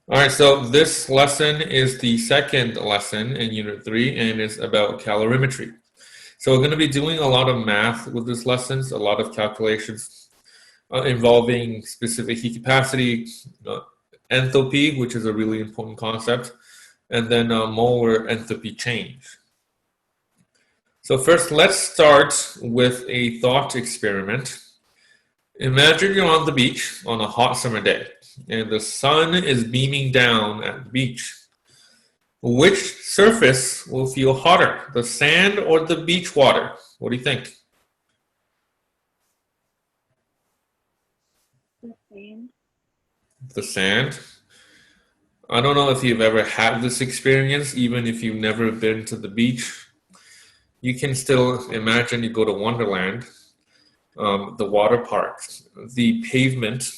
All right, so this lesson is the second lesson in Unit 3 and it's about calorimetry. So we're going to be doing a lot of math with this lessons, a lot of calculations involving specific heat capacity, enthalpy, which is a really important concept, and then molar enthalpy change. So first, let's start with a thought experiment. Imagine you're on the beach on a hot summer day, and the sun is beaming down at the beach. Which surface will feel hotter, the sand or the beach water? What do you think? The sand. The sand. I don't know if you've ever had this experience, even if you've never been to the beach. You can still imagine you go to Wonderland, the water park. The pavement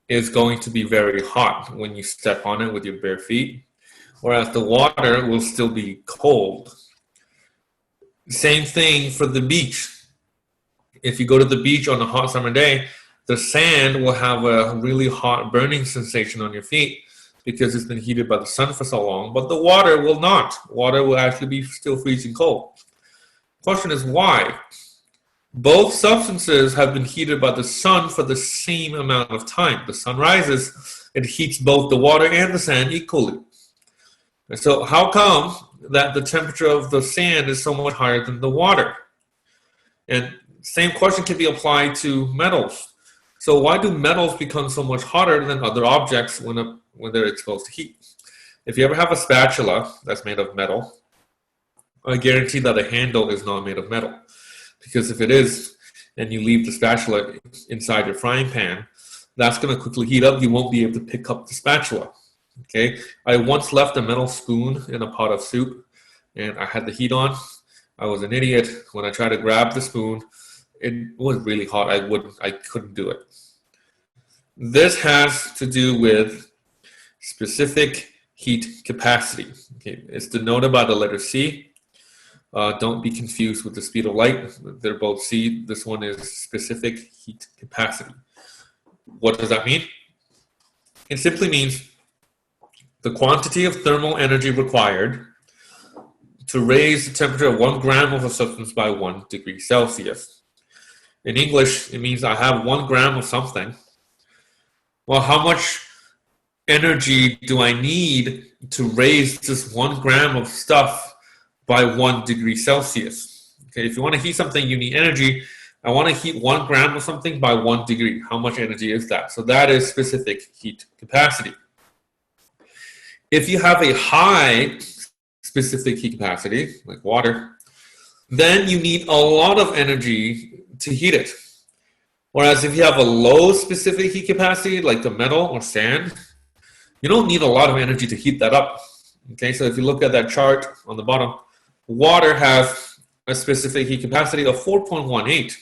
is going to be very hot when you step on it with your bare feet, whereas the water will still be cold. Same thing for the beach. If you go to the beach on a hot summer day, the sand will have a really hot burning sensation on your feet because it's been heated by the sun for so long, but the water will not. Water will actually be still freezing cold. Question is why? Both substances have been heated by the sun for the same amount of time. The sun rises, it heats both the water and the sand equally. And so how come that the temperature of the sand is so much higher than the water? And same question can be applied to metals. So why do metals become so much hotter than other objects when they're exposed to heat? If you ever have a spatula that's made of metal, I guarantee that the handle is not made of metal. Because if it is, and you leave the spatula inside your frying pan, that's going to quickly heat up. You won't be able to pick up the spatula. Okay, I once left a metal spoon in a pot of soup, and I had the heat on. I was an idiot. When I tried to grab the spoon, it was really hot. I couldn't do it. This has to do with specific heat capacity. Okay, it's denoted by the letter C. Don't be confused with the speed of light. They're both C. This one is specific heat capacity. What does that mean? It simply means the quantity of thermal energy required to raise the temperature of 1 gram of a substance by 1 degree Celsius. In English, it means I have 1 gram of something. Well, how much energy do I need to raise this 1 gram of stuff by 1 degree Celsius? Okay, if you want to heat something, you need energy. I want to heat 1 gram of something by 1 degree. How much energy is that? So that is specific heat capacity. If you have a high specific heat capacity, like water, then you need a lot of energy to heat it. Whereas if you have a low specific heat capacity, like the metal or sand, you don't need a lot of energy to heat that up. Okay, so if you look at that chart on the bottom, water has a specific heat capacity of 4.18.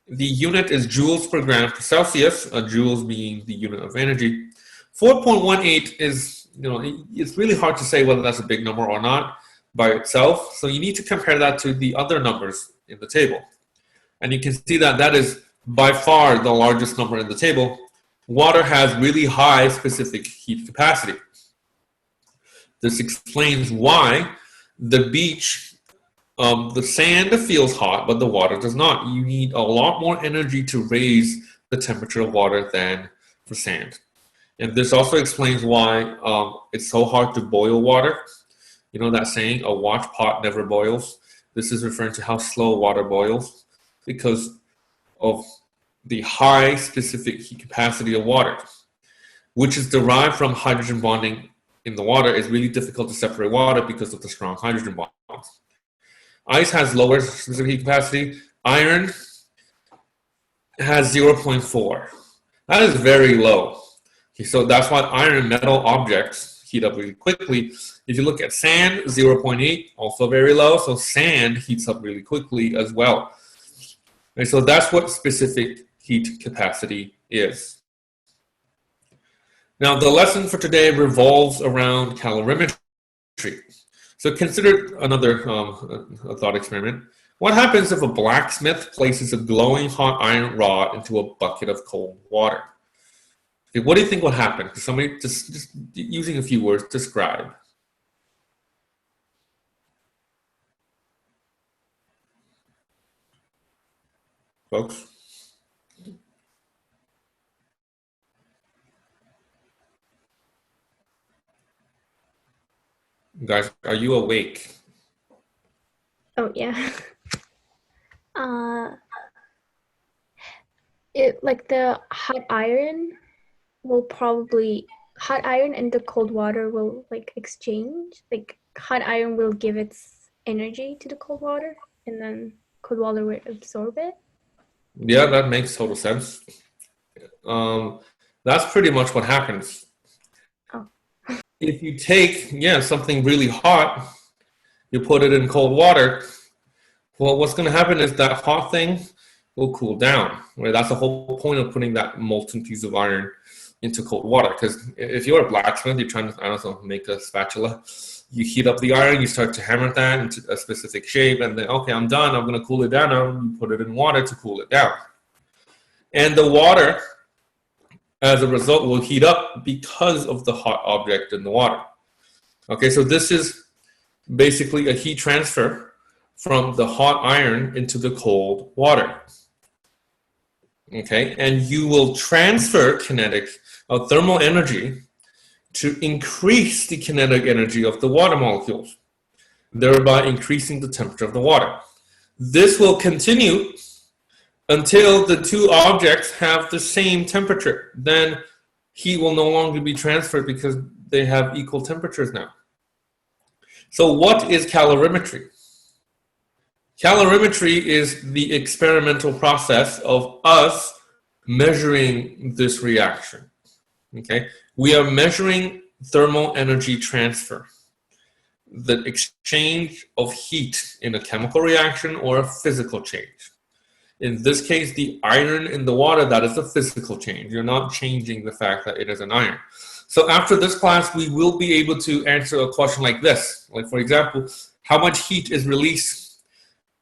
The unit is joules per gram per Celsius, joules being the unit of energy. 4.18 is, it's really hard to say whether that's a big number or not by itself. So you need to compare that to the other numbers in the table. And you can see that that is by far the largest number in the table. Water has really high specific heat capacity. This explains why the beach, the sand feels hot, but the water does not. You need a lot more energy to raise the temperature of water than for sand. And this also explains why it's so hard to boil water. You know that saying, a watch pot never boils? This is referring to how slow water boils because of the high specific heat capacity of water, which is derived from hydrogen bonding in the water. Is really difficult to separate water because of the strong hydrogen bonds. Ice has lower specific heat capacity. Iron has 0.4. That is very low. Okay, so that's why iron and metal objects heat up really quickly. If you look at sand, 0.8, also very low. So sand heats up really quickly as well. And so that's what specific heat capacity is. Now, the lesson for today revolves around calorimetry. So consider another thought experiment. What happens if a blacksmith places a glowing hot iron rod into a bucket of cold water? Okay, what do you think would happen? Somebody just using a few words, describe. Folks? Guys, are you awake? Oh yeah. Uh, it like the hot iron and the cold water will like exchange. Like hot iron will give its energy to the cold water, and then cold water will absorb it. Yeah, that makes total sense. That's pretty much what happens. Oh, If you take, yeah, something really hot, you put it in cold water, well, what's going to happen is that hot thing will cool down. Right? That's the whole point of putting that molten piece of iron into cold water. Because if you're a blacksmith, you're trying to, I don't know, make a spatula, you heat up the iron, you start to hammer that into a specific shape, and then, okay, I'm done, I'm going to cool it down. Now you put it in water to cool it down. And the water, as a result, will heat up because of the hot object in the water. Okay, so this is basically a heat transfer from the hot iron into the cold water. Okay, and you will transfer thermal energy to increase the kinetic energy of the water molecules, thereby increasing the temperature of the water. This will continue until the two objects have the same temperature. Then heat will no longer be transferred because they have equal temperatures now. So what is calorimetry? Calorimetry is the experimental process of us measuring this reaction. Okay, we are measuring thermal energy transfer, the exchange of heat in a chemical reaction or a physical change. In this case, the iron in the water, that is a physical change. You're not changing the fact that it is an iron. So after this class, we will be able to answer a question like this. Like, for example, how much heat is released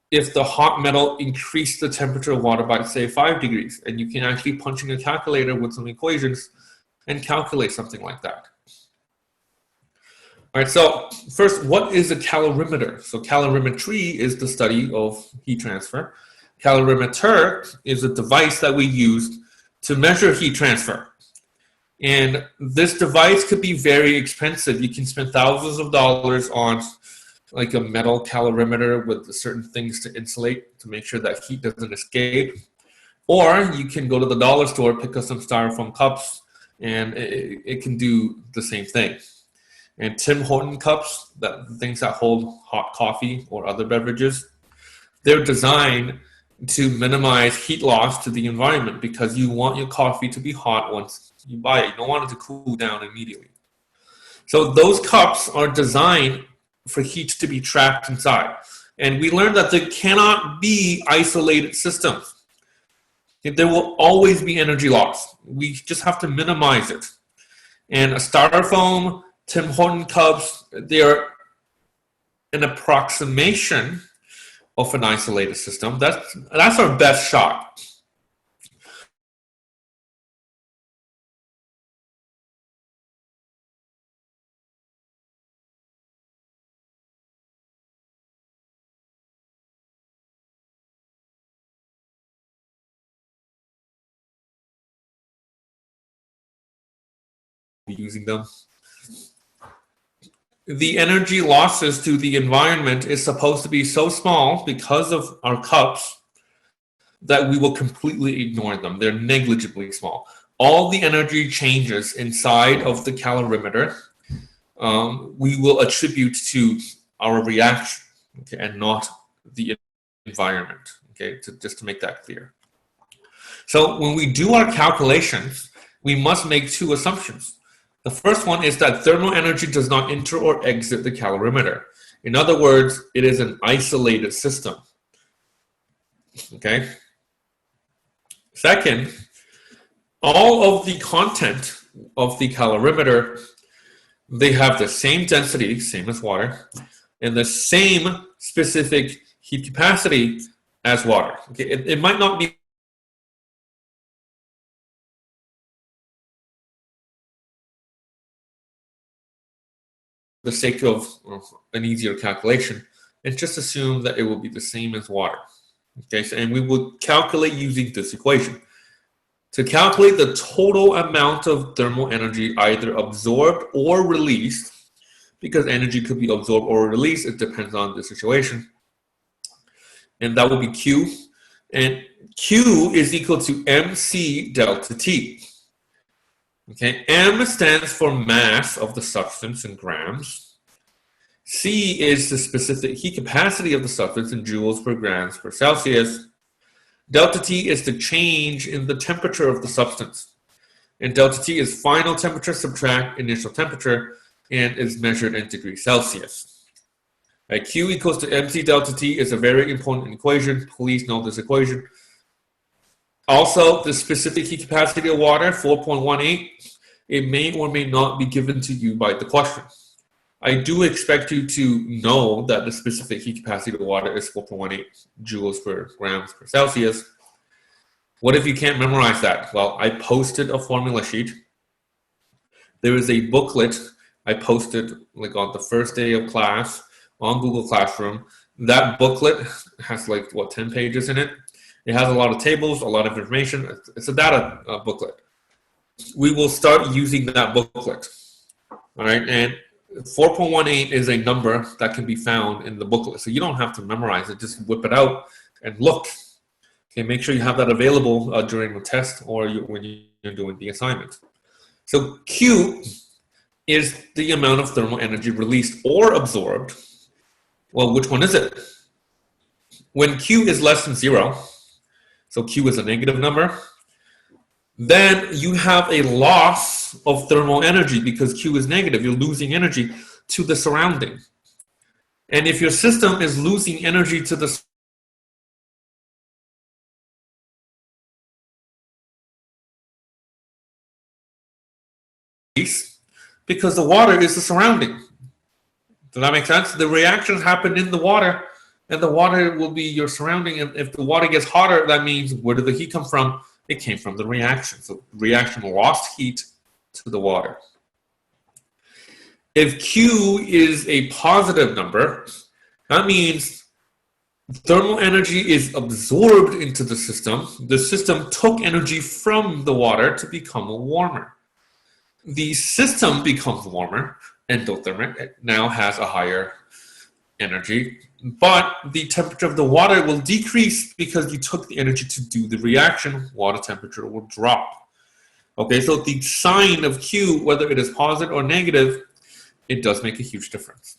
if the hot metal increased the temperature of water by, say, 5 degrees? And you can actually punch in a calculator with some equations and calculate something like that. All right, so first, what is a calorimeter? So calorimetry is the study of heat transfer. Calorimeter is a device that we use to measure heat transfer. And this device could be very expensive. You can spend thousands of dollars on like a metal calorimeter with certain things to insulate to make sure that heat doesn't escape. Or you can go to the dollar store, pick up some styrofoam cups, and it can do the same thing. And Tim Horton cups, the things that hold hot coffee or other beverages, they're designed to minimize heat loss to the environment because you want your coffee to be hot once you buy it. You don't want it to cool down immediately. So those cups are designed for heat to be trapped inside. And we learned that there cannot be isolated systems. There will always be energy loss. We just have to minimize it. And a styrofoam, Tim Horton cups, they are an approximation of an isolated system. That's our best shot. Using them. The energy losses to the environment is supposed to be so small because of our cups that we will completely ignore them. They're negligibly small. All the energy changes inside of the calorimeter we will attribute to our reaction, okay, and not the environment, okay, just to make that clear. So when we do our calculations, we must make two assumptions. The first one is that thermal energy does not enter or exit the calorimeter. In other words, it is an isolated system. Okay. Second, all of the content of the calorimeter, they have the same density, same as water, and the same specific heat capacity as water. Okay, it might not be the sake of an easier calculation, and just assume that it will be the same as water. Okay, so, and we will calculate using this equation. To calculate the total amount of thermal energy either absorbed or released, because energy could be absorbed or released, it depends on the situation. And that will be Q. And Q is equal to mc delta T. Okay, M stands for mass of the substance in grams. C is the specific heat capacity of the substance in joules per grams per Celsius. Delta T is the change in the temperature of the substance. And delta T is final temperature subtract initial temperature and is measured in degrees Celsius. Right, Q equals to mc delta T is a very important equation. Please know this equation. Also, the specific heat capacity of water, 4.18, it may or may not be given to you by the question. I do expect you to know that the specific heat capacity of water is 4.18 joules per grams per Celsius. What if you can't memorize that? Well, I posted a formula sheet. There is a booklet I posted like on the first day of class on Google Classroom. That booklet has like, 10 pages in it. It has a lot of tables, a lot of information. It's a data booklet. We will start using that booklet. All right, and 4.18 is a number that can be found in the booklet. So you don't have to memorize it, just whip it out and look. Okay, make sure you have that available during the test or when you're doing the assignment. So Q is the amount of thermal energy released or absorbed. Well, which one is it? When Q is less than 0, so Q is a negative number, then you have a loss of thermal energy because Q is negative. You're losing energy to the surrounding. And if your system is losing energy to the space, because the water is the surrounding. Does that make sense? The reactions happen in the water, and the water will be your surrounding. And if the water gets hotter, that means where did the heat come from? It came from the reaction. So the reaction lost heat to the water. If Q is a positive number, that means thermal energy is absorbed into the system. The system took energy from the water to become warmer. The system becomes warmer, endothermic. It now has a higher energy, but the temperature of the water will decrease because you took the energy to do the reaction. Water temperature will drop. Okay, so the sign of Q, whether it is positive or negative, it does make a huge difference.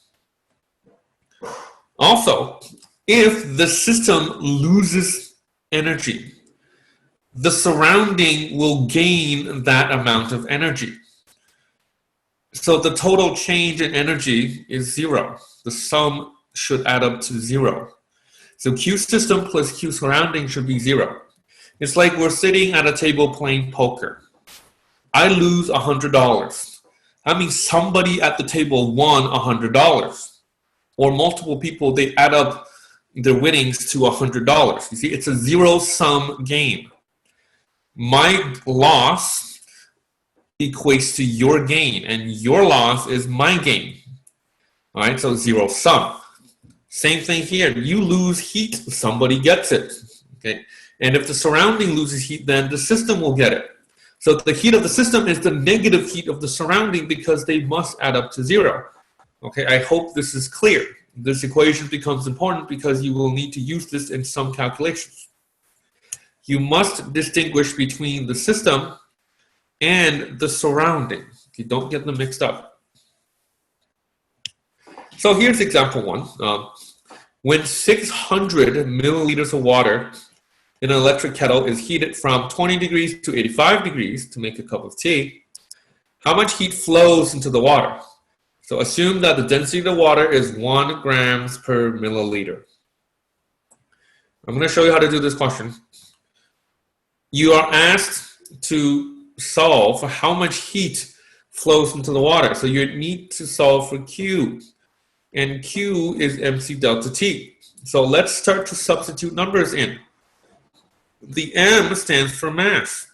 Also, if the system loses energy, the surrounding will gain that amount of energy. So the total change in energy is 0. The sum should add up to 0. So Q system plus Q surrounding should be 0. It's like we're sitting at a table playing poker. I lose $100. That means somebody at the table won $100. Or multiple people, they add up their winnings to $100. You see, it's a zero-sum game. My loss equates to your gain, and your loss is my gain. All right, so zero sum. Same thing here. You lose heat, somebody gets it. Okay, and if the surrounding loses heat, then the system will get it. So the heat of the system is the negative heat of the surrounding because they must add up to 0. Okay, I hope this is clear. This equation becomes important because you will need to use this in some calculations. You must distinguish between the system and the surrounding. You don't get them mixed up. So here's example 1. When 600 milliliters of water in an electric kettle is heated from 20 degrees to 85 degrees to make a cup of tea, how much heat flows into the water? So assume that the density of the water is 1 grams per milliliter. I'm going to show you how to do this question. You are asked to solve for how much heat flows into the water. So you need to solve for Q. And Q is mc delta T. So let's start to substitute numbers in. The M stands for mass.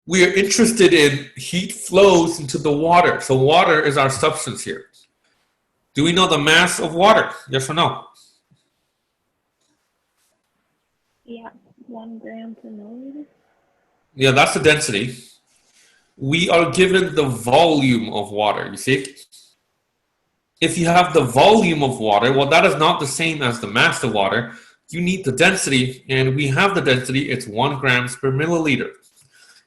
We are interested in heat flows into the water. So water is our substance here. Do we know the mass of water? Yes or no? Yeah, 1 gram per milliliter. Yeah, that's the density. We are given the volume of water, you see? If you have the volume of water, well, that is not the same as the mass of water. You need the density, and we have the density. It's 1 grams per milliliter.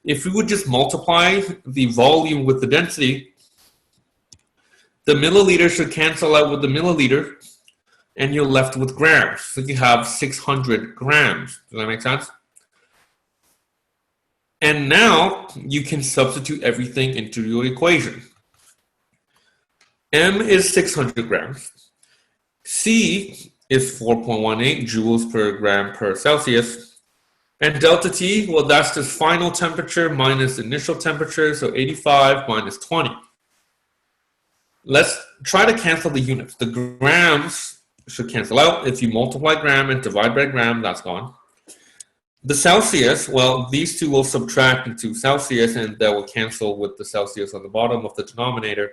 If we would just multiply the volume with the density, the milliliter should cancel out with the milliliter, and you're left with grams. So you have 600 grams. Does that make sense? And now you can substitute everything into your equation. M is 600 grams. C is 4.18 joules per gram per Celsius. And delta T, well, that's just final temperature minus initial temperature, so 85 minus 20. Let's try to cancel the units. The grams should cancel out. If you multiply gram and divide by gram, that's gone. The Celsius, well, these two will subtract into Celsius, and that will cancel with the Celsius on the bottom of the denominator.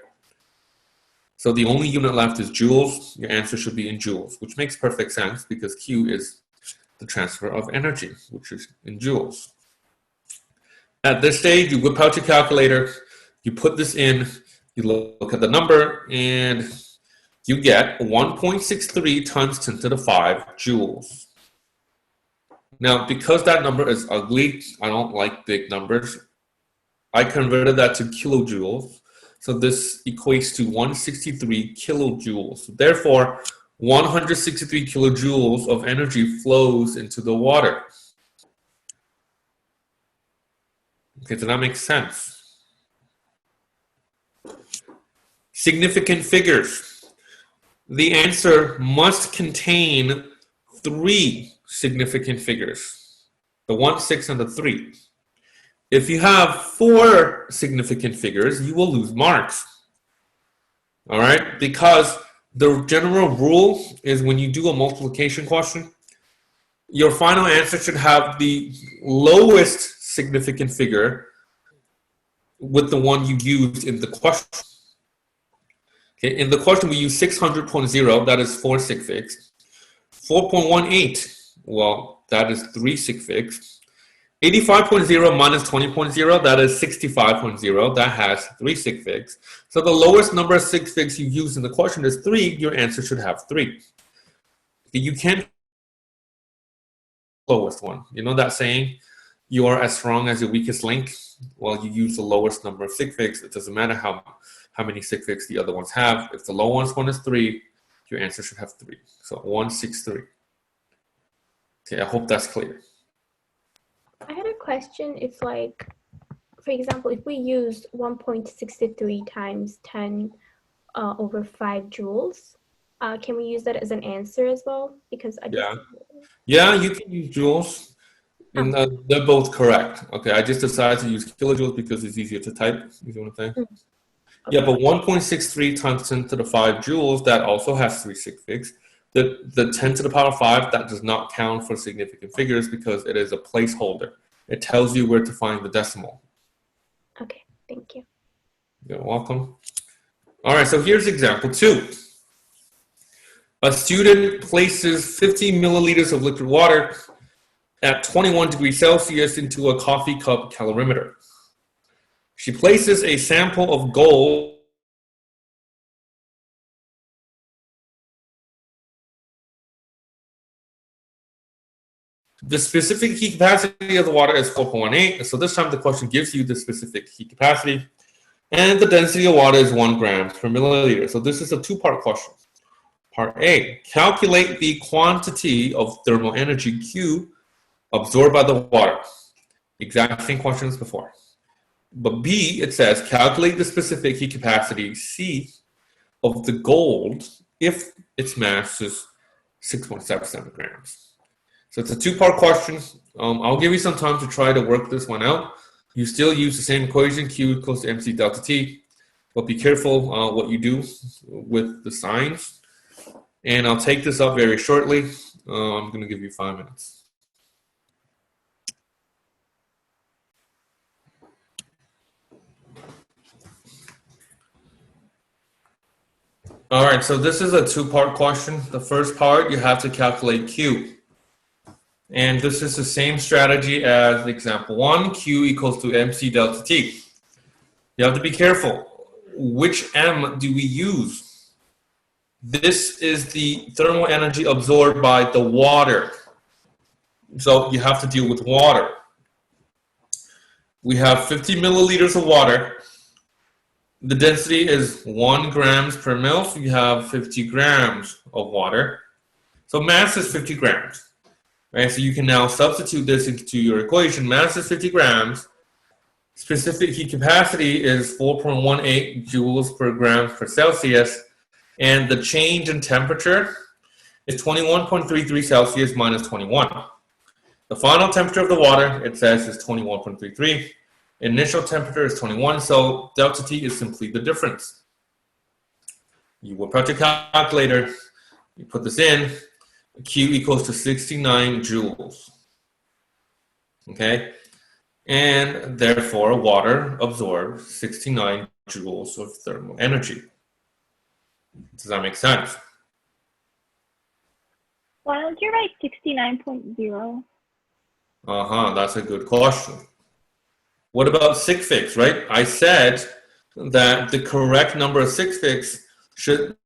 So the only unit left is joules. Your answer should be in joules, which makes perfect sense because Q is the transfer of energy, which is in joules. At this stage, you whip out your calculator, you put this in, you look at the number, and you get 1.63 times 10 to the 5 joules. Now, because that number is ugly, I don't like big numbers, I converted that to kilojoules. So this equates to 163 kilojoules. Therefore, 163 kilojoules of energy flows into the water. Okay, does that make sense? Significant figures. The answer must contain 3 significant figures. The 1, 6, and the 3. If you have 4 significant figures, you will lose marks. All right? Because the general rule is when you do a multiplication question, your final answer should have the lowest significant figure with the one you used in the question. Okay, in the question, we use 600.0, that is 4 sig figs. 4.18, well, that is 3 sig figs. 85.0 minus 20.0, that is 65.0. That has 3 sig figs. So the lowest number of sig figs you use in the question is 3. Your answer should have 3. You can't lowest one. You know that saying, you are as strong as your weakest link? Well, you use the lowest number of sig figs. It doesn't matter how many sig figs the other ones have. If the lowest one is 3, your answer should have 3. So 163. Okay, I hope that's clear. I had a question. If, like, for example, if we use 1.63 times 10 over 5 joules, can we use that as an answer as well? Because I just... Yeah, you can use joules. And they're both correct. Okay, I just decided to use kilojoules because it's easier to type. You know what I'm saying? Okay. Yeah, but 1.63 times 10 to the 5 joules, that also has 3 sig figs. The 10 to the power 5, that does not count for significant figures because it is a placeholder. It tells you where to find the decimal. Okay, thank you. You're welcome. All right, so here's example 2. A student places 50 milliliters of liquid water at 21 degrees Celsius into a coffee cup calorimeter. She places a sample of gold The specific heat capacity of the water is 4.18. So this time the question gives you the specific heat capacity. And the density of water is 1 gram per milliliter. So this is a 2-part question. Part A, calculate the quantity of thermal energy Q absorbed by the water. Exact same question as before. But B, it says, calculate the specific heat capacity C of the gold if its mass is 6.77 grams. So it's a 2-part question. I'll give you some time to try to work this one out. You still use the same equation, Q equals to MC delta T. But be careful what you do with the signs. And I'll take this up very shortly. I'm going to give you 5 minutes. All right, so this is a two-part question. The first part, you have to calculate Q. And this is the same strategy as example 1, Q equals to MC delta T. You have to be careful. Which M do we use? This is the thermal energy absorbed by the water. So you have to deal with water. We have 50 milliliters of water. The density is 1 grams per mil, so you have 50 grams of water. So mass is 50 grams. Right? So you can now substitute this into your equation. Mass is 50 grams. Specific heat capacity is 4.18 joules per gram per Celsius. And the change in temperature is 21.33 Celsius minus 21. The final temperature of the water, it says, is 21.33. Initial temperature is 21, so delta T is simply the difference. You whip out your calculator, you put this in, Q equals to 69 joules. Okay? And therefore, water absorbs 69 joules of thermal energy. Does that make sense? Why don't you write 69.0? That's a good question. What about sig figs, right? I said that the correct number of sig figs should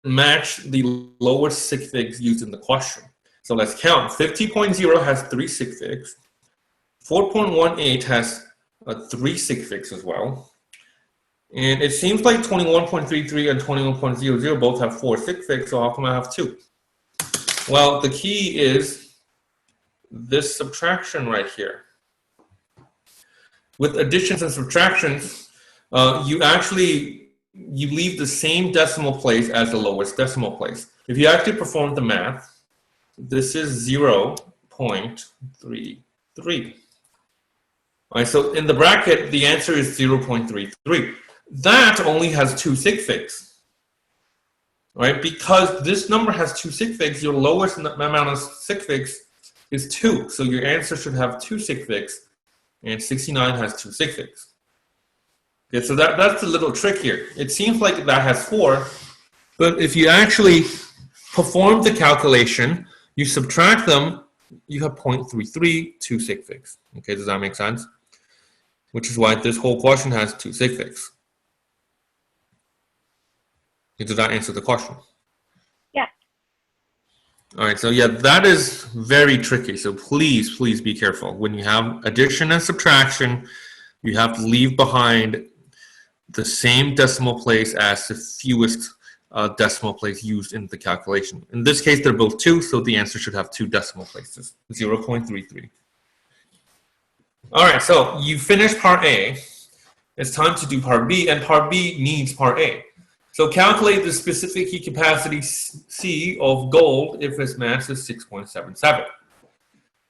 match the lowest sig figs used in the question. So let's count. 50.0 has 3 sig figs. 4.18 has 3 sig figs as well. And it seems like 21.33 and 21.00 both have 4 sig figs, so how come I have 2? Well, the key is this subtraction right here. With additions and subtractions, you leave the same decimal place as the lowest decimal place. If you actually perform the math, this is 0.33. All right, so in the bracket, the answer is 0.33. That only has 2 sig figs. Right? Because this number has 2 sig figs, your lowest amount of sig figs is 2. So your answer should have 2 sig figs. And 69 has 2 sig figs. Okay, so that's a little trick here. It seems like that has 4, but if you actually perform the calculation, you subtract them, you have 0.33, 2 sig figs. Okay, does that make sense? Which is why this whole question has 2 sig figs. Did that answer the question? Yeah. All right, so yeah, that is very tricky. So please be careful. When you have addition and subtraction, you have to leave behind the same decimal place as the fewest decimal place used in the calculation. In this case, they're both 2, so the answer should have 2 decimal places, 0.33. All right, so you finished part A. It's time to do part B, and part B needs part A. So calculate the specific heat capacity C of gold if its mass is 6.77.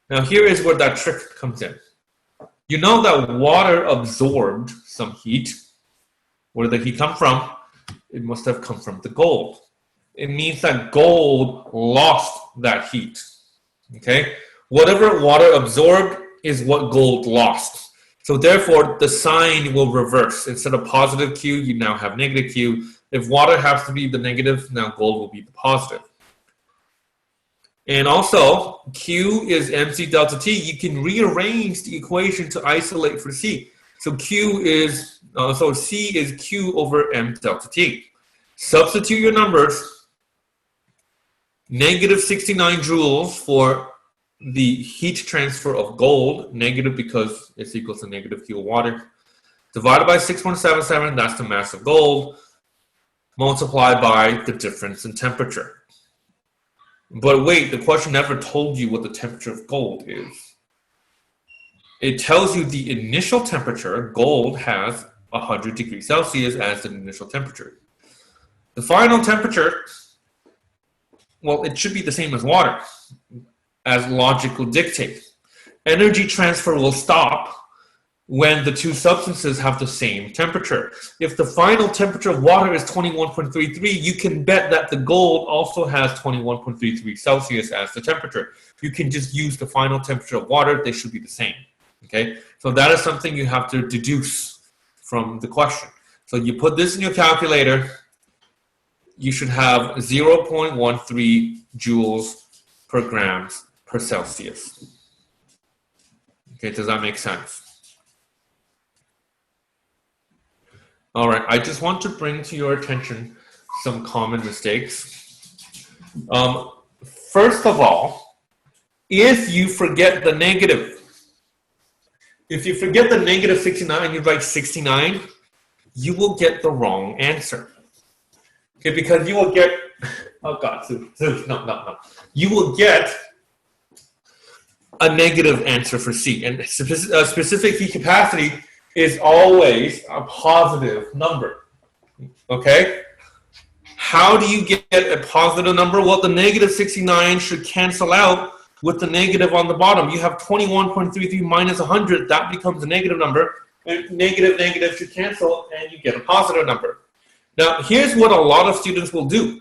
Now here is where that trick comes in. You know that water absorbed some heat. Where did the heat come from? It must have come from the gold. It means that gold lost that heat. Okay? Whatever water absorbed is what gold lost. So therefore, the sign will reverse. Instead of positive Q, you now have negative Q. If water has to be the negative, now gold will be the positive. And also, Q is MC delta T. You can rearrange the equation to isolate for C. So C is Q over M delta T. Substitute your numbers. Negative 69 joules for the heat transfer of gold, negative because it's equal to negative Q of water. Divided by 6.77, that's the mass of gold. Multiplied by the difference in temperature. But wait, the question never told you what the temperature of gold is. It tells you the initial temperature. Gold has 100 degrees Celsius as the initial temperature. The final temperature, well, it should be the same as water, as logic will dictate. Energy transfer will stop when the two substances have the same temperature. If the final temperature of water is 21.33, you can bet that the gold also has 21.33 Celsius as the temperature. You can just use the final temperature of water. They should be the same. Okay, so that is something you have to deduce from the question. So you put this in your calculator. you should have 0.13 joules per grams per Celsius. Okay, does that make sense? All right, I just want to bring to your attention some common mistakes. First of all, if you forget the negative, if you forget the negative 69 and you write 69, you will get the wrong answer. Okay, because you will get, oh God, no. You will get a negative answer for C. And specific heat capacity is always a positive number. Okay? How do you get a positive number? Well, the negative 69 should cancel out with the negative on the bottom. You have 21.33 minus 100. That becomes a negative number. And negative should cancel, and you get a positive number. Now, here's what a lot of students will do.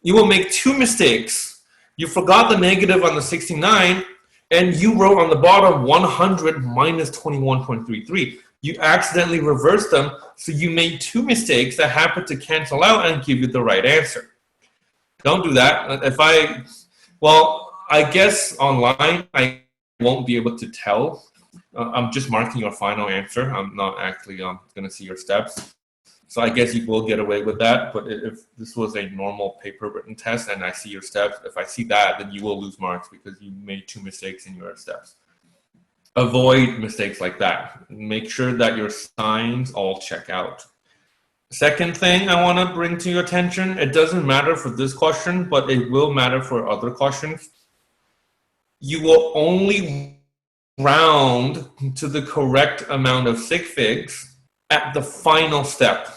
You will make two mistakes. You forgot the negative on the 69, and you wrote on the bottom 100 minus 21.33. You accidentally reversed them, so you made two mistakes that happen to cancel out and give you the right answer. Don't do that. I guess online I won't be able to tell. I'm just marking your final answer. I'm not actually going to see your steps. So I guess you will get away with that. But if this was a normal paper written test and I see your steps, if I see that, then you will lose marks because you made two mistakes in your steps. Avoid mistakes like that. Make sure that your signs all check out. Second thing I want to bring to your attention, it doesn't matter for this question, but it will matter for other questions. You will only round to the correct amount of sig figs at the final step.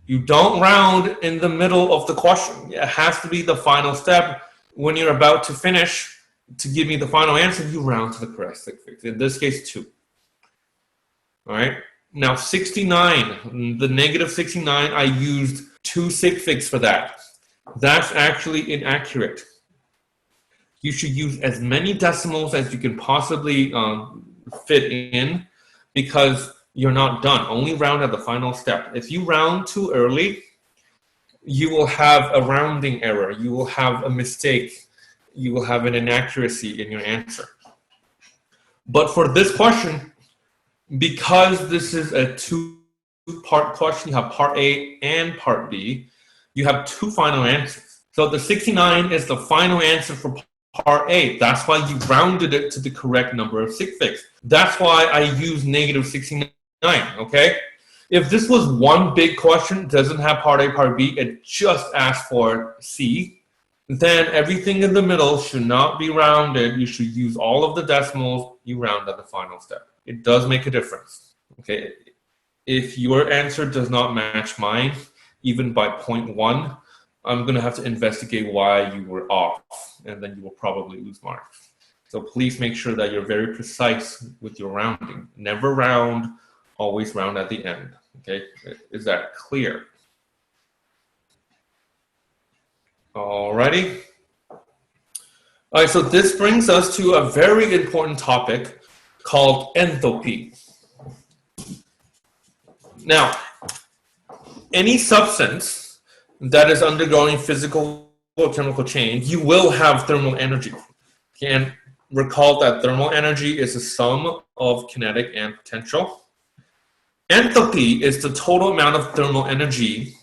You don't round in the middle of the question. It has to be the final step. When you're about to finish, to give me the final answer, you round to the correct sig figs. In this case, 2. All right. Now, 69, the negative 69, I used 2 sig figs for that. That's actually inaccurate. You should use as many decimals as you can possibly fit in, because you're not done. Only round at the final step. If you round too early, you will have a rounding error. You will have a mistake. You will have an inaccuracy in your answer. But for this question, because this is a 2-part question, you have part A and part B, you have 2 final answers. So the 69 is the final answer for part A. That's why you rounded it to the correct number of sig figs. That's why I use negative 69, okay? If this was one big question, doesn't have part A, part B, it just asked for C, then everything in the middle should not be rounded. You should use all of the decimals. You round at the final step. It does make a difference, okay? If your answer does not match mine, even by 0.1, I'm going to have to investigate why you were off, and then you will probably lose marks. So please make sure that you're very precise with your rounding. Never round, always round at the end, okay? Is that clear? Alrighty. All right, so this brings us to a very important topic called enthalpy. Now, any substance that is undergoing physical or chemical change, you will have thermal energy. And recall that thermal energy is the sum of kinetic and potential. Enthalpy is the total amount of thermal energy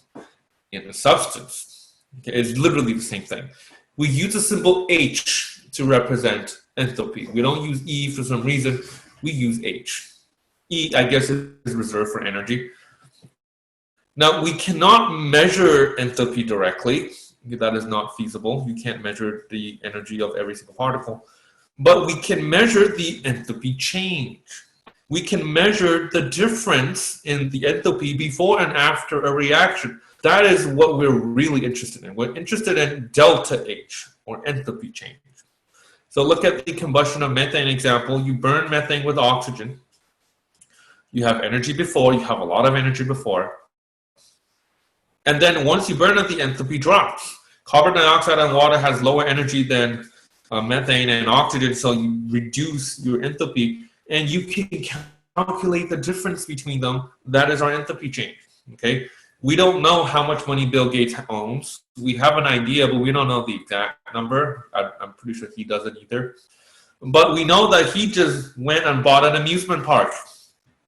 in a substance. Okay, it's literally the same thing. We use the symbol H to represent enthalpy. We don't use E for some reason. We use H. E, I guess, is reserved for energy. Now, we cannot measure enthalpy directly. That is not feasible. You can't measure the energy of every single particle. But we can measure the enthalpy change. We can measure the difference in the enthalpy before and after a reaction. That is what we're really interested in. We're interested in delta H, or enthalpy change. So look at the combustion of methane example. You burn methane with oxygen. You have energy before. You have a lot of energy before. And then once you burn it, the enthalpy drops. Carbon dioxide and water has lower energy than methane and oxygen, so you reduce your enthalpy, and you can calculate the difference between them. That is our enthalpy change. Okay. We don't know how much money Bill Gates owns. We have an idea, but we don't know the exact number. I'm pretty sure he doesn't either. But we know that he just went and bought an amusement park.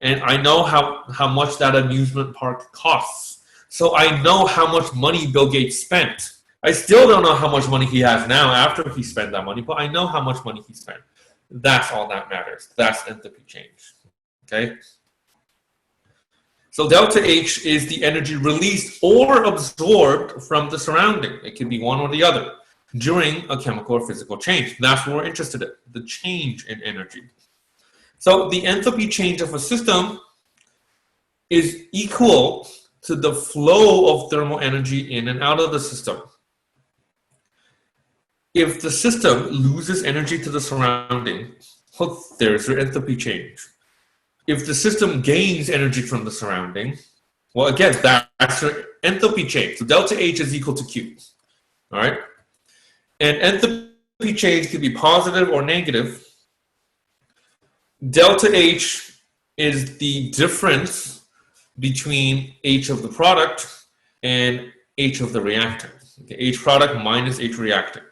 And I know how much that amusement park costs. So I know how much money Bill Gates spent. I still don't know how much money he has now after he spent that money, but I know how much money he spent. That's all that matters. That's enthalpy change. Okay? So delta H is the energy released or absorbed from the surrounding. It can be one or the other during a chemical or physical change. That's what we're interested in, the change in energy. So the enthalpy change of a system is equal to the flow of thermal energy in and out of the system. If the system loses energy to the surrounding, well, there's your enthalpy change. If the system gains energy from the surrounding, well, again, that's your enthalpy change. So delta H is equal to Q. All right? And enthalpy change can be positive or negative. Delta H is the difference between H of the product and H of the reactant. Okay, H product minus H reactant.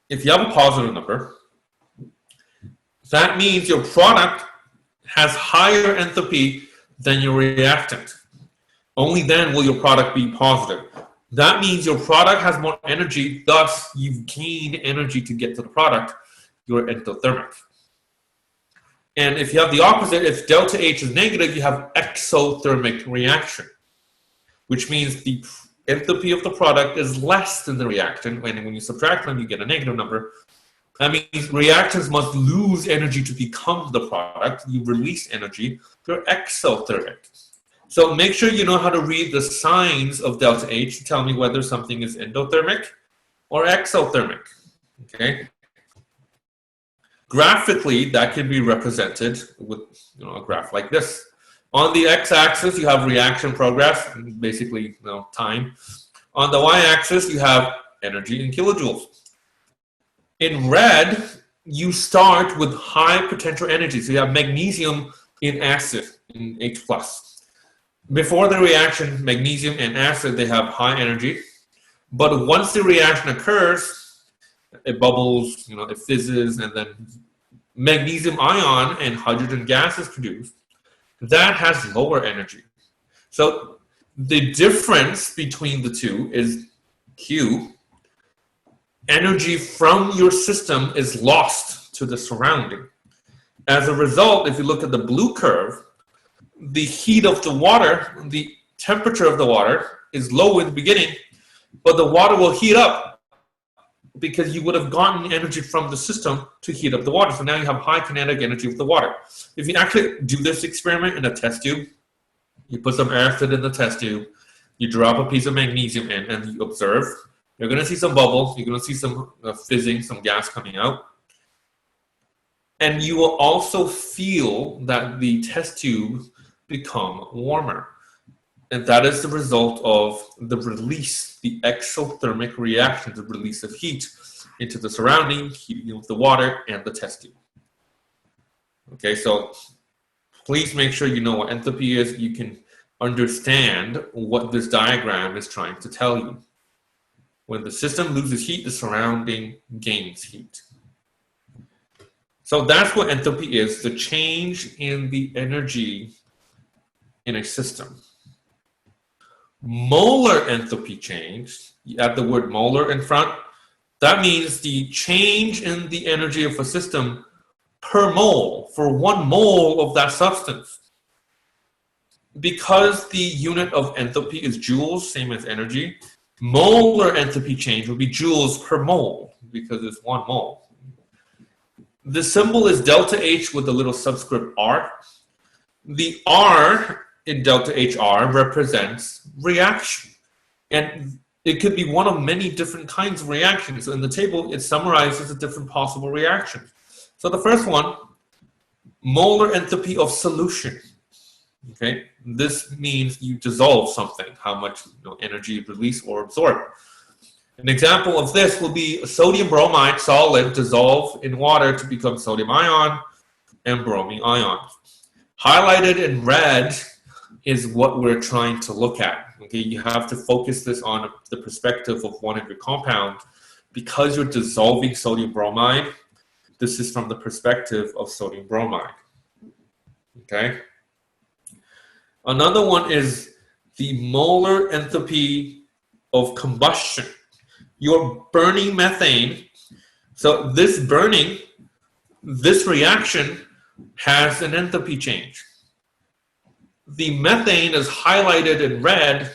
If you have a positive number, that means your product has higher enthalpy than your reactant. Only then will your product be positive. That means your product has more energy, thus you've gained energy to get to the product. You're endothermic. And if you have the opposite, if delta H is negative, you have exothermic reaction, which means the enthalpy of the product is less than the reactant. When you subtract them, you get a negative number. That means reactants must lose energy to become the product. You release energy. You're exothermic. So make sure you know how to read the signs of delta H to tell me whether something is endothermic or exothermic. Okay. Graphically, that can be represented with a graph like this. On the x-axis, you have reaction progress, basically time. On the y-axis, you have energy in kilojoules. In red, you start with high potential energy. So you have magnesium in acid, in H+. Before the reaction, magnesium and acid, they have high energy. But once the reaction occurs, it bubbles, it fizzes, and then magnesium ion and hydrogen gas is produced. That has lower energy. So the difference between the two is Q. Energy from your system is lost to the surrounding. As a result, if you look at the blue curve, the heat of the water, the temperature of the water is low in the beginning, but the water will heat up because you would have gotten energy from the system to heat up the water. So now you have high kinetic energy of the water. If you actually do this experiment in a test tube, you put some acid in the test tube, you drop a piece of magnesium in, and you observe. You're going to see some bubbles. You're going to see some fizzing, some gas coming out. And you will also feel that the test tube become warmer. And that is the result of the release, the exothermic reaction, the release of heat into the surrounding, heating of the water and the test tube. Okay, so please make sure you know what enthalpy is. You can understand what this diagram is trying to tell you. When the system loses heat, the surrounding gains heat. So that's what enthalpy is, the change in the energy in a system. Molar enthalpy change, you add the word molar in front, that means the change in the energy of a system per mole, for 1 mole of that substance. Because the unit of enthalpy is joules, same as energy, molar enthalpy change would be joules per mole, because it's 1 mole. The symbol is delta H with a little subscript R. The R in delta HR represents reaction. And it could be one of many different kinds of reactions. So in the table, it summarizes the different possible reactions. So the first one, molar enthalpy of solution. Okay, this means you dissolve something, how much energy you release or absorb. An example of this will be a sodium bromide solid dissolved in water to become sodium ion and bromine ion. Highlighted in red is what we're trying to look at. Okay, you have to focus this on the perspective of one of your compounds. Because you're dissolving sodium bromide, this is from the perspective of sodium bromide. Okay. Another one is the molar enthalpy of combustion. You're burning methane. So this reaction has an enthalpy change. The methane is highlighted in red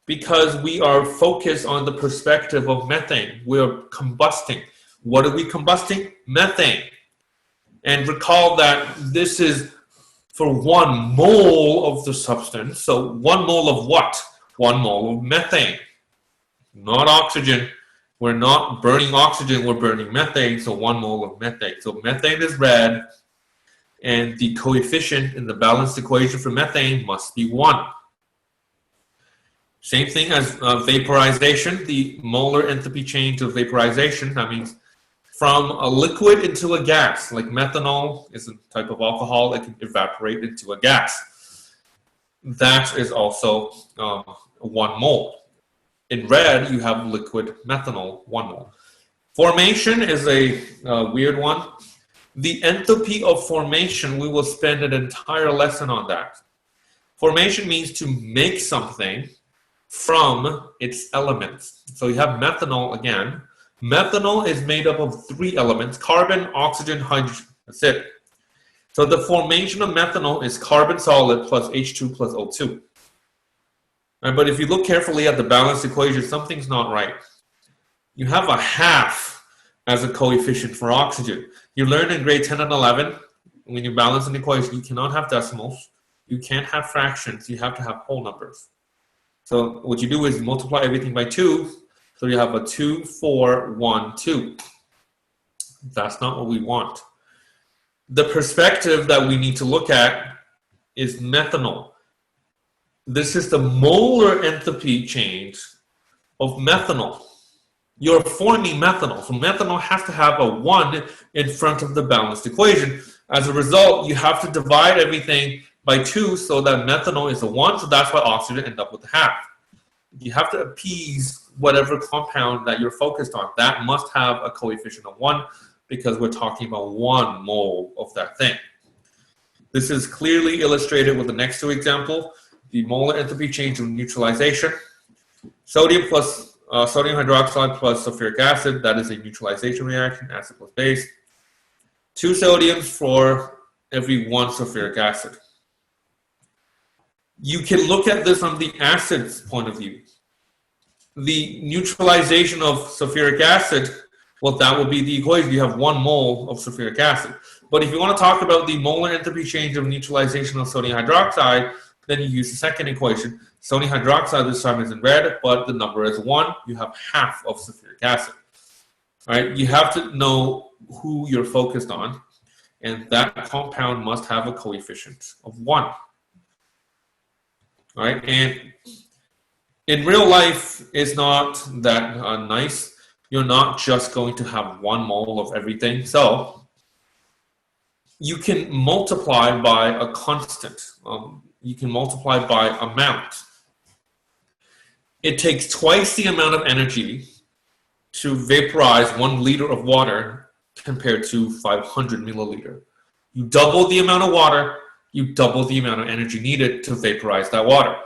because we are focused on the perspective of methane. We're combusting. What are we combusting? Methane. And recall that this is for 1 mole of the substance. So 1 mole of what? 1 mole of methane. Not oxygen. We're not burning oxygen, we're burning methane, so 1 mole of methane. So methane is red, and the coefficient in the balanced equation for methane must be 1. Same thing as vaporization, the molar enthalpy change of vaporization. That means from a liquid into a gas, like methanol is a type of alcohol that can evaporate into a gas. That is also 1 mole. In red, you have liquid methanol, 1 mole. Formation is a weird one. The enthalpy of formation, we will spend an entire lesson on that. Formation means to make something from its elements. So you have methanol again. Methanol is made up of 3 elements, carbon, oxygen, hydrogen. That's it. So the formation of methanol is carbon solid plus H2 plus O2. Right, but if you look carefully at the balanced equation, something's not right. You have a half as a coefficient for oxygen. You learn in grade 10 and 11, when you balance an equation, you cannot have decimals. You can't have fractions. You have to have whole numbers. So what you do is multiply everything by 2. So you have a 2, 4, 1, 2. That's not what we want. The perspective that we need to look at is methanol. This is the molar enthalpy change of methanol. You're forming methanol. So methanol has to have a 1 in front of the balanced equation. As a result, you have to divide everything by 2 so that methanol is a 1. So that's why oxygen ends up with a half. You have to appease whatever compound that you're focused on. That must have a coefficient of 1 because we're talking about 1 mole of that thing. This is clearly illustrated with the next 2 examples. The molar enthalpy change of neutralization. Sodium hydroxide plus sulfuric acid, that is a neutralization reaction, acid plus base. 2 sodiums for every 1 sulfuric acid. You can look at this from the acid's point of view. The neutralization of sulfuric acid, well, that will be the equation. You have 1 mole of sulfuric acid. But if you want to talk about the molar enthalpy change of neutralization of sodium hydroxide, then you use the second equation. Sodium hydroxide this time is in red, but the number is 1. You have half of sulfuric acid. All right? You have to know who you're focused on, and that compound must have a coefficient of 1. All right? And in real life, it's not that nice. You're not just going to have 1 mole of everything. So you can multiply by a constant. You can multiply by amount. It takes twice the amount of energy to vaporize 1 liter of water compared to 500 milliliter. You double the amount of water, you double the amount of energy needed to vaporize that water.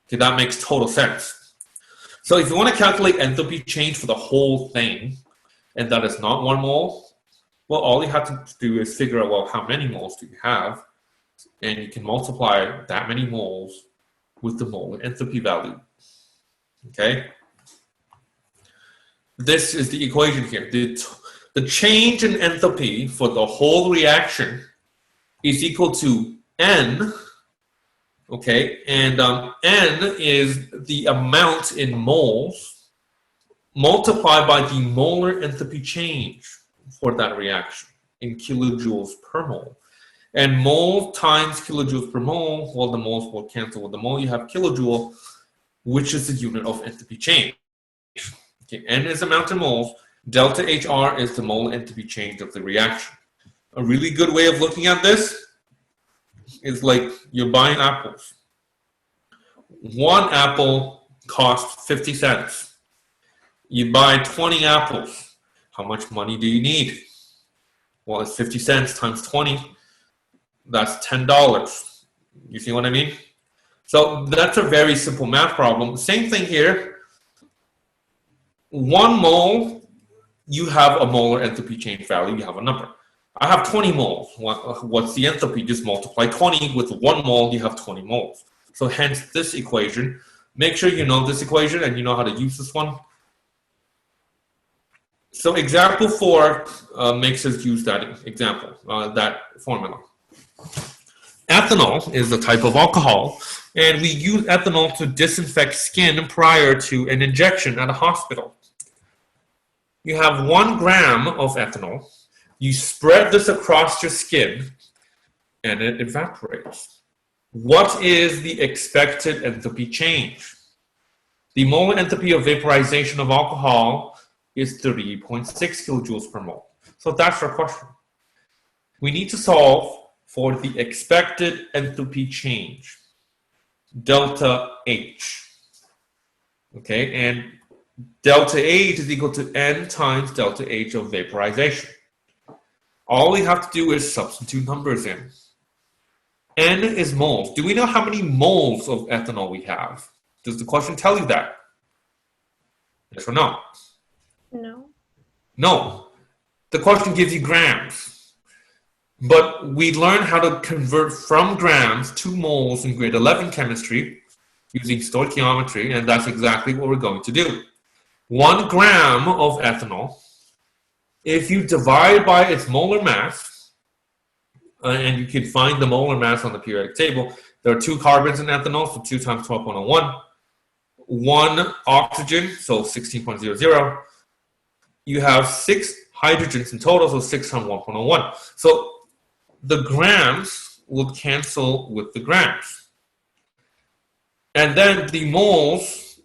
Okay, that makes total sense. So if you want to calculate enthalpy change for the whole thing, and that is not 1 mole, well, all you have to do is figure out, well, how many moles do you have? And you can multiply that many moles with the molar enthalpy value. Okay? This is the equation here. The change in enthalpy for the whole reaction is equal to N. Okay? And N is the amount in moles multiplied by the molar enthalpy change for that reaction in kilojoules per mole. And mole times kilojoules per mole, well, the moles will cancel with the mole. You have kilojoule, which is the unit of enthalpy change. Okay, N is the amount in moles. Delta HR is the molar enthalpy change of the reaction. A really good way of looking at this is like you're buying apples. One apple costs 50 cents. You buy 20 apples. How much money do you need? Well, it's 50 cents times 20. That's $10. You see what I mean? So that's a very simple math problem. Same thing here. 1 mole, you have a molar enthalpy change value. You have a number. I have 20 moles. What's the enthalpy? Just multiply 20 with 1 mole, you have 20 moles. So hence this equation. Make sure you know this equation and you know how to use this one. So example 4 makes us use that example, that formula. Ethanol is a type of alcohol, and we use ethanol to disinfect skin prior to an injection at a hospital. You have 1 gram of ethanol. You spread this across your skin, and it evaporates. What is the expected enthalpy change? The molar enthalpy of vaporization of alcohol is 3.6 kilojoules per mole. So that's our question. We need to solve for the expected enthalpy change, delta H. Okay, and delta H is equal to N times delta H of vaporization. All we have to do is substitute numbers in. N is moles. Do we know how many moles of ethanol we have? Does the question tell you that? Yes or no? No. No. The question gives you grams. But we learn how to convert from grams to moles in grade 11 chemistry using stoichiometry, and that's exactly what we're going to do. 1 gram of ethanol, if you divide by its molar mass, and you can find the molar mass on the periodic table, there are 2 carbons in ethanol, so 2 times 12.01. 1 oxygen, so 16.00. You have 6 hydrogens in total, so 6 times 1.01. So the grams will cancel with the grams. And then the moles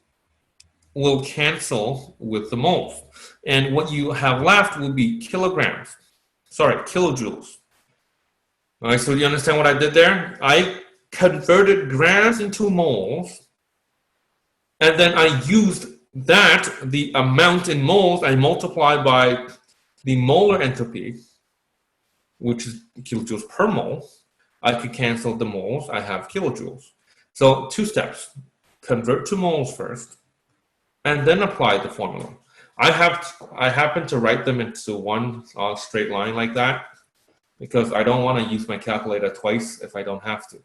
will cancel with the moles. And what you have left will be kilojoules. All right, so you understand what I did there? I converted grams into moles, and then I used that, the amount in moles, I multiplied by the molar enthalpy, which is kilojoules per mole. I could cancel the moles, I have kilojoules. So 2 steps, convert to moles first, and then apply the formula. I happen to write them into one straight line like that, because I don't want to use my calculator twice if I don't have to.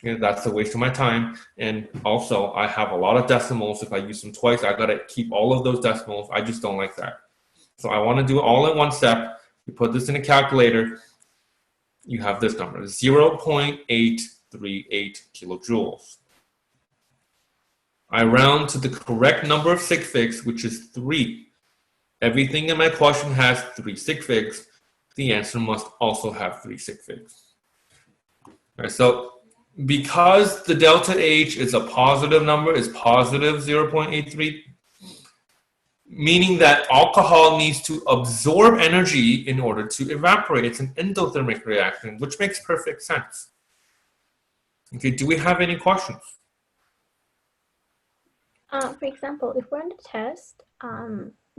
Yeah, that's a waste of my time. And also, I have a lot of decimals. If I use them twice, I got to keep all of those decimals. I just don't like that. So I want to do it all in one step. You put this in a calculator. You have this number, 0.838 kilojoules. I round to the correct number of sig figs, which is 3. Everything in my question has 3 sig figs. The answer must also have 3 sig figs. All right, so because the delta H is a positive number, is positive 0.83, meaning that alcohol needs to absorb energy in order to evaporate. It's an endothermic reaction, which makes perfect sense. Okay, do we have any questions? For example, if we're on the test,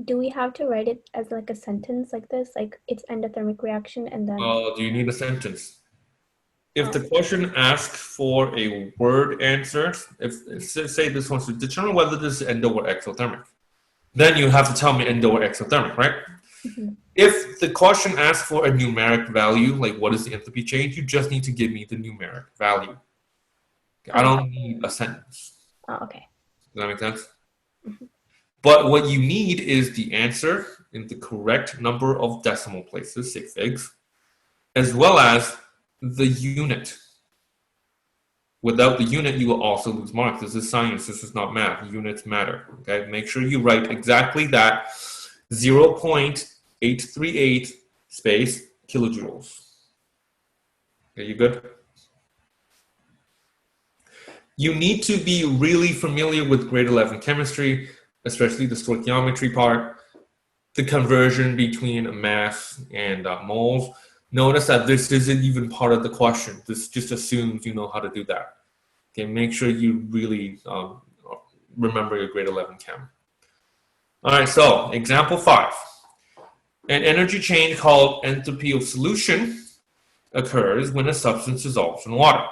do we have to write it as like a sentence like this, like it's endothermic reaction and then? Do you need a sentence? If the question asks for a word answer, if say this wants to determine whether this is endo or exothermic, then you have to tell me endo or exothermic, right? Mm-hmm. If the question asks for a numeric value, like what is the enthalpy change, you just need to give me the numeric value. I don't need a sentence. Oh, okay. Does that make sense? Mm-hmm. But what you need is the answer in the correct number of decimal places, sig figs, as well as the unit. Without the unit, you will also lose marks. This is science. This is not math. Units matter. Okay, make sure you write exactly that 0.838 space kilojoules. Okay, you good? You need to be really familiar with grade 11 chemistry, especially the stoichiometry part, the conversion between mass and moles. Notice that this isn't even part of the question. This just assumes you know how to do that. Okay, make sure you really remember your grade 11 chem. All right, so example 5. An energy change called enthalpy of solution occurs when a substance dissolves in water.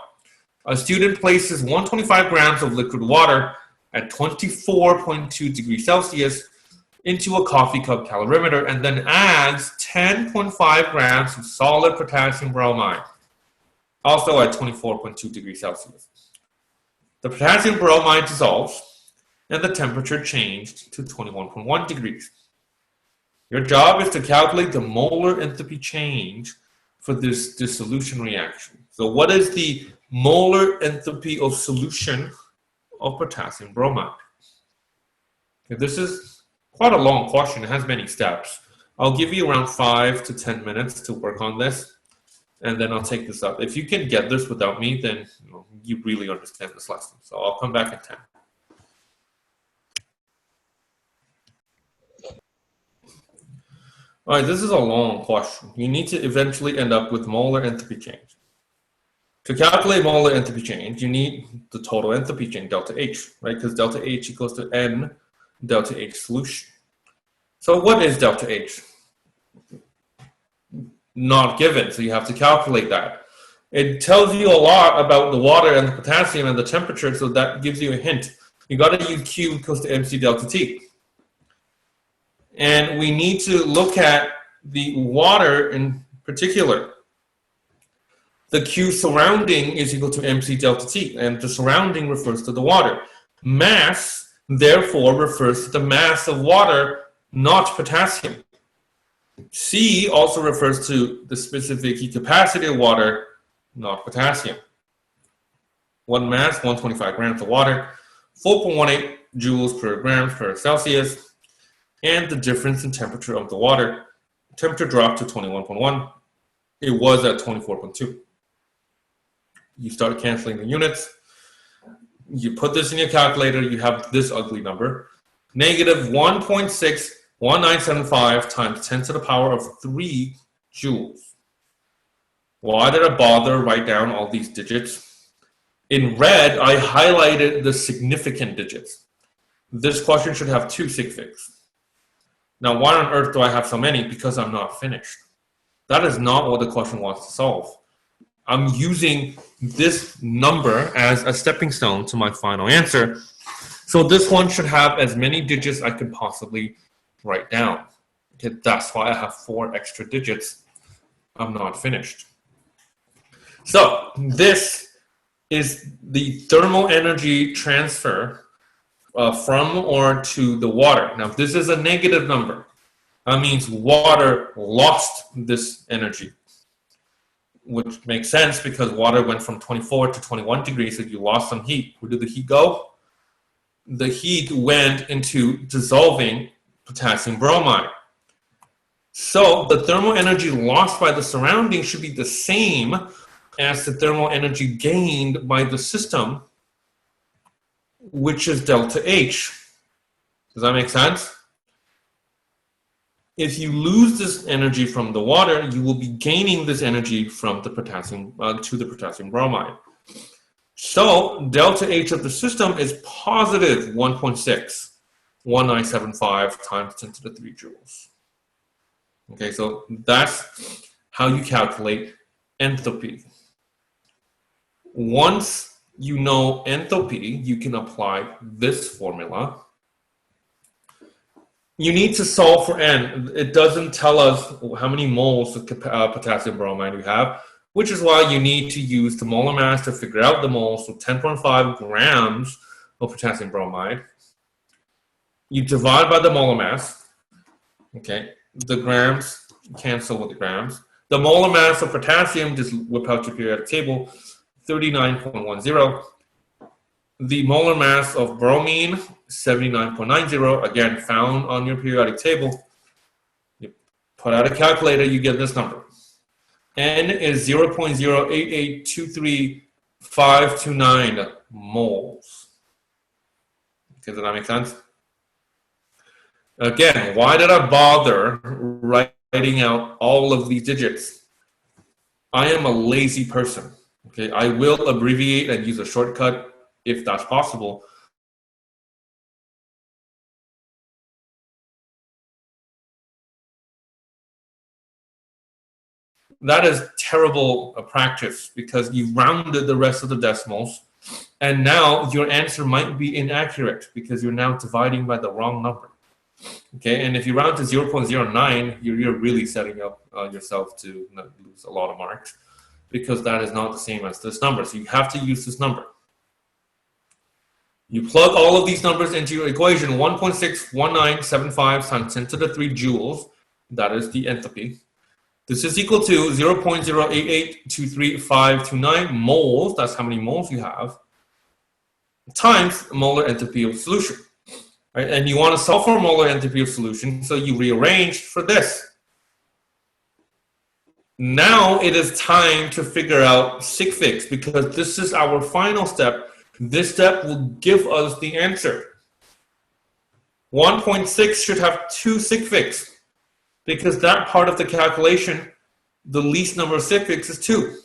A student places 125 grams of liquid water at 24.2 degrees Celsius into a coffee cup calorimeter and then adds 10.5 grams of solid potassium bromide, also at 24.2 degrees Celsius. The potassium bromide dissolves and the temperature changed to 21.1 degrees. Your job is to calculate the molar enthalpy change for this dissolution reaction. So what is the molar enthalpy of solution of potassium bromide? Okay, this is quite a long question. It has many steps. I'll give you around 5 to 10 minutes to work on this, and then I'll take this up. If you can get this without me, then you really understand this lesson. So I'll come back in 10. All right, this is a long question. You need to eventually end up with molar enthalpy change. To calculate molar enthalpy change, you need the total enthalpy change, delta H, right? Because delta H equals to N delta H solution. So what is delta H? Not given, so you have to calculate that. It tells you a lot about the water and the potassium and the temperature, so that gives you a hint. You got to use Q equals to MC delta T. And we need to look at the water in particular. The Q surrounding is equal to MC delta T, and the surrounding refers to the water. Mass, therefore, refers to the mass of water, not potassium. C also refers to the specific heat capacity of water, not potassium. One mass, 125 grams of water, 4.18 joules per grams per Celsius, and the difference in temperature of the water. Temperature dropped to 21.1. It was at 24.2. You start canceling the units. You put this in your calculator, you have this ugly number. Negative 1.61975 times 10 to the power of 3 joules. Why did I bother write down all these digits? In red, I highlighted the significant digits. This question should have 2 sig figs. Now, why on earth do I have so many? Because I'm not finished. That is not what the question wants to solve. I'm using this number as a stepping stone to my final answer. So this one should have as many digits I could possibly write down. Okay, that's why I have 4 extra digits. I'm not finished. So this is the thermal energy transfer from or to the water. Now, if this is a negative number, that means water lost this energy, which makes sense because water went from 24 to 21 degrees, so you lost some heat. Where did the heat go? The heat went into dissolving potassium bromide. So the thermal energy lost by the surrounding should be the same as the thermal energy gained by the system, which is delta H. Does that make sense? If you lose this energy from the water, you will be gaining this energy from the potassium to the potassium bromide. So delta H of the system is positive 1.61975 times 10 to the 3 joules. Okay, so that's how you calculate enthalpy. Once you know enthalpy, you can apply this formula. You need to solve for N. It doesn't tell us how many moles of potassium bromide we have, which is why you need to use the molar mass to figure out the moles. So 10.5 grams of potassium bromide. You divide by the molar mass. Okay, the grams cancel with the grams. The molar mass of potassium, just whip out your periodic table, 39.10. The molar mass of bromine, 79.90, again, found on your periodic table. You put out a calculator, you get this number. N is 0.0882359 moles. Okay, does that make sense? Again, why did I bother writing out all of these digits? I am a lazy person. Okay, I will abbreviate and use a shortcut if that's possible. That is terrible practice because you rounded the rest of the decimals, and now your answer might be inaccurate because you're now dividing by the wrong number. Okay, and if you round to 0.09, you're really setting up yourself to lose a lot of marks because that is not the same as this number. So you have to use this number. You plug all of these numbers into your equation, 1.61975 times 10 to the 3 joules. That is the enthalpy. This is equal to 0.0882359 moles, that's how many moles you have, times molar enthalpy of solution. Right? And you want to solve for molar enthalpy of solution, so you rearrange for this. Now it is time to figure out sig figs because this is our final step. This step will give us the answer. 1.6 should have 2 sig figs. Because that part of the calculation, the least number of sig figs is 2.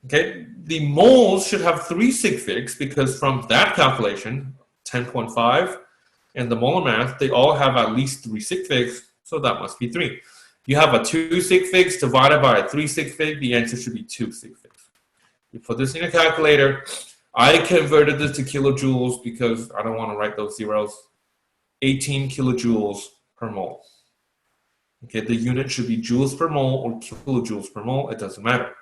Okay, the moles should have 3 sig figs because from that calculation, 10.5 and the molar mass, they all have at least 3 sig figs, so that must be 3. You have a 2 sig figs divided by a 3 sig fig, the answer should be 2 sig figs. You put this in a calculator. I converted this to kilojoules because I don't want to write those zeros. 18 kilojoules per mole. Okay, the unit should be joules per mole or kilojoules per mole, it doesn't matter.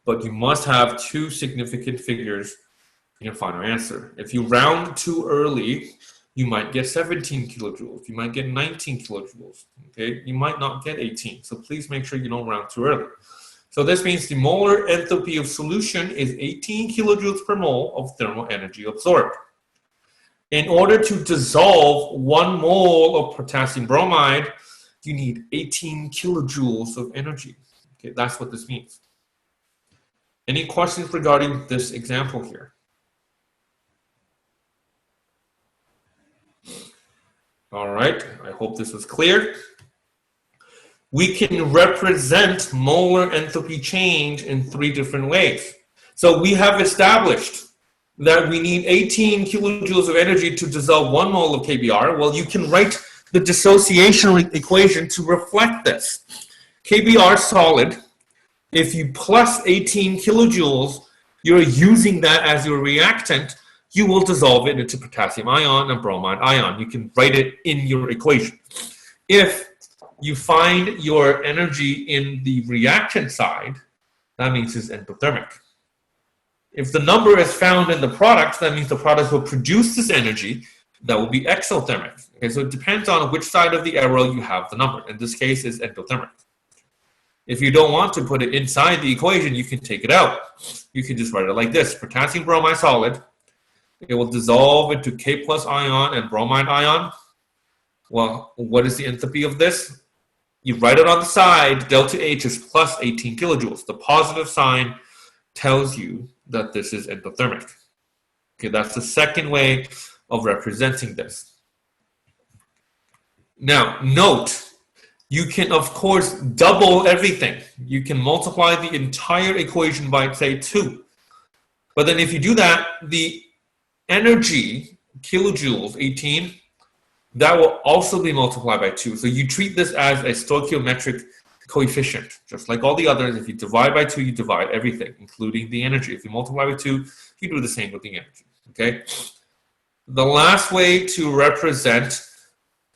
But you must have 2 significant figures in your final answer. If you round too early, you might get 17 kilojoules, you might get 19 kilojoules, okay? You might not get 18, so please make sure you don't round too early. So this means the molar enthalpy of solution is 18 kilojoules per mole of thermal energy absorbed. In order to dissolve 1 mole of potassium bromide, you need 18 kilojoules of energy. Okay, that's what this means. Any questions regarding this example here? All right, I hope this was clear. We can represent molar enthalpy change in 3 different ways. So we have established that we need 18 kilojoules of energy to dissolve 1 mole of KBr. Well, you can write the dissociation equation to reflect this. KBr solid, if you plus 18 kilojoules, you're using that as your reactant, you will dissolve it into potassium ion and bromide ion. You can write it in your equation. If you find your energy in the reactant side, that means it's endothermic. If the number is found in the product, that means the product will produce this energy. That will be exothermic. Okay, so it depends on which side of the arrow you have the number. In this case, it's endothermic. If you don't want to put it inside the equation, you can take it out. You can just write it like this. Potassium bromide solid. It will dissolve into K plus ion and bromide ion. Well, what is the enthalpy of this? You write it on the side. Delta H is plus 18 kilojoules. The positive sign tells you that this is endothermic. Okay, that's the second way of representing this. Now, note, you can, of course, double everything. You can multiply the entire equation by, say, 2. But then if you do that, the energy, kilojoules, 18, that will also be multiplied by 2. So you treat this as a stoichiometric coefficient. Just like all the others, if you divide by 2, you divide everything, including the energy. If you multiply by 2, you do the same with the energy. Okay? The last way to represent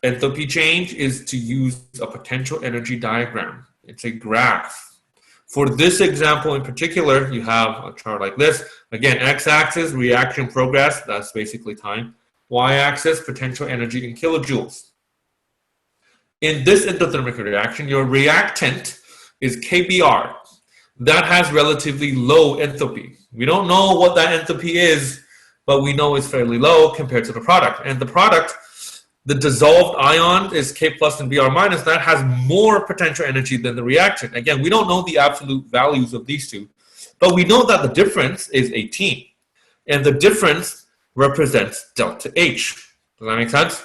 enthalpy change is to use a potential energy diagram. It's a graph. For this example in particular, you have a chart like this. Again, x-axis, reaction progress, that's basically time. Y-axis, potential energy in kilojoules. In this endothermic reaction, your reactant is KBr. That has relatively low enthalpy. We don't know what that enthalpy is, but we know it's fairly low compared to the product. And the product, the dissolved ion is K plus and Br minus. That has more potential energy than the reactant. Again, we don't know the absolute values of these two, but we know that the difference is 18. And the difference represents delta H. Does that make sense?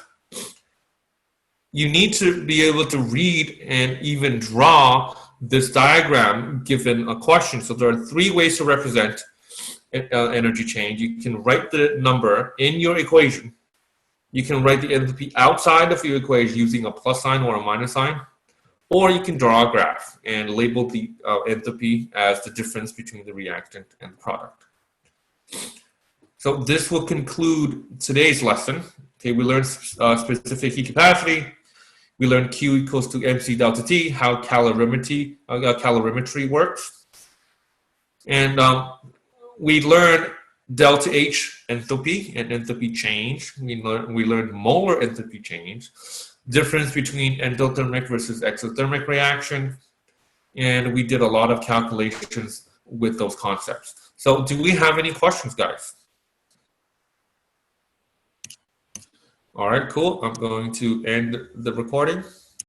You need to be able to read and even draw this diagram given a question. So there are three ways to represent energy change. You can write the number in your equation. You can write the enthalpy outside of your equation using a plus sign or a minus sign. Or you can draw a graph and label the enthalpy as the difference between the reactant and the product. So this will conclude today's lesson. Okay, we learned specific heat capacity. We learned Q equals to MC delta T, how calorimetry works. And we learned delta H enthalpy and enthalpy change. We learned molar enthalpy change, difference between endothermic versus exothermic reaction. And we did a lot of calculations with those concepts. So do we have any questions, guys? All right, cool. I'm going to end the recording.